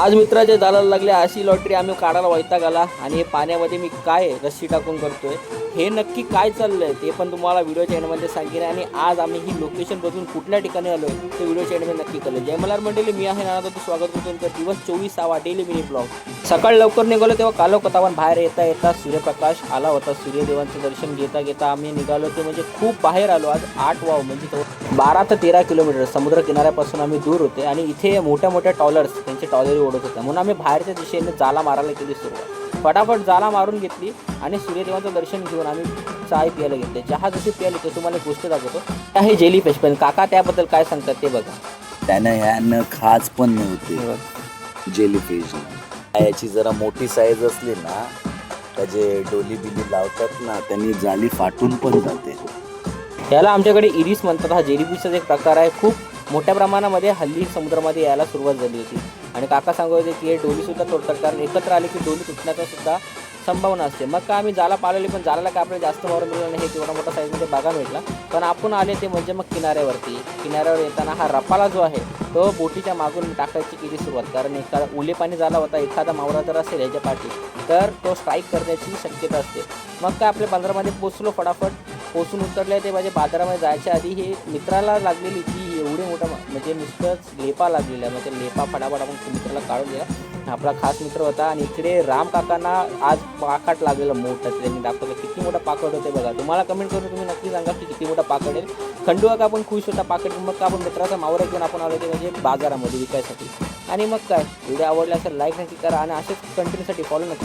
आज मित्राचे जालायला लागले अशी लॉटरी आम्ही काढायला वैताग आला आणि हे पाण्यामध्ये मी काय रस्सी टाकून करतोय हे नक्की काय चाललंय ते पण तुम्हाला व्हिडिओच्या एंडमध्ये सांगेन. आणि आज आम्ही ही लोकेशन बदलून कुठल्या ठिकाणी आलो आहे ते व्हिडिओच्या एंडमध्ये नक्की कळेल. जय मल्हार मंडळी, मी आहे नाना, तुमचं स्वागत करतो तुमचा दिवस 24वा डेली मिनी ब्लॉग. सकाळी लवकर निघालो तेव्हा कालोकतावन बाहेर येता येता सूर्यप्रकाश आला होता. सूर्यदेवांचं दर्शन घेता घेता आम्ही निघालो ते म्हणजे खूप बाहेर आलो. आज 8 वाव म्हणजे 12 ते 13 किलोमीटर समुद्र किनाऱ्यापासून आम्ही दूर होते आणि इथे मोठ्या मोठ्या टॉलर्स त्यांचे टॉलरी ओढत होत्या म्हणून आम्ही बाहेरच्या दिशेने जाला मारायला केली सुरुवात. फटाफट जाला मारून घेतली आणि सूर्यदेवांचं दर्शन घेऊन आम्ही चाय प्यायला घेतले. चहा जशी प्यायली ते तुम्हाला एक गोष्ट दाखवतो. आहे जेली फिश, पण काका त्याबद्दल काय सांगतात ते बघा. त्यानं ह्यानं खाज पण नव्हते जेलीफिश. याची जरा मोठी साईज असली ना त्याचे डोली बिली लावतात ना त्यांनी जाली फाटून पण जाते. याला आमच्याकडे इरिस म्हणतात. हा जेलीफिशचा एक प्रकार आहे. खूप मोठ्या प्रमाणामध्ये हल्ली समुद्रामध्ये यायला सुरुवात झाली होती आणि काका सांगत होते की हे डोलीसुद्धा तोडतात कारण एकत्र आले की डोली तुटण्याचा सुद्धा संभावना असते. मग काय आम्ही जाला पाळवली पण जालाला काय आपल्याला जास्त मारून मिळालं नाही. हे तेवढा मोठा साईजमध्ये बघायला भेटला. पण आपण आले ते म्हणजे मग किनाऱ्यावर येताना हा रपाला जो आहे तो बोटीच्या मागून टाकायची केली सुरुवात. कारण एखादा ओले पाणी झाला होता, एखादा मावरा जर असेल याच्या पाठी तर तो स्ट्राईक करण्याची शक्यता असते. मग काय आपल्या बंदरामध्ये पोचलो. फटाफट पोचून उतरले ते माझ्या बाजारामध्ये जायच्या आधी हे मित्राला लागलेली ती एवढी मोठा म्हणजे नुसतंच लेपा लागलेला. म्हणजे लेपा फटाफट आपण मित्राला काढून दिला. आपला खास मित्र होता आणि इकडे राम काकांना आज पाकाट लागलेलं मोठं. त्यांनी दाखवलं किती मोठा पाकड होते बघा. तुम्हाला कमेंट करून तुम्ही नक्की सांगा की किती मोठा पाकड आहे. खंडू का आपण खुश होता पाकड. मग का आपण मित्राचा मावरा घेऊन आपण आलो ते म्हणजे बाजारामध्ये विकायसाठी. आणि मग काय व्हिडिओ आवडला असेल लाईक नक्की करा आणि असेच कंटेंटसाठी फॉलो नक्की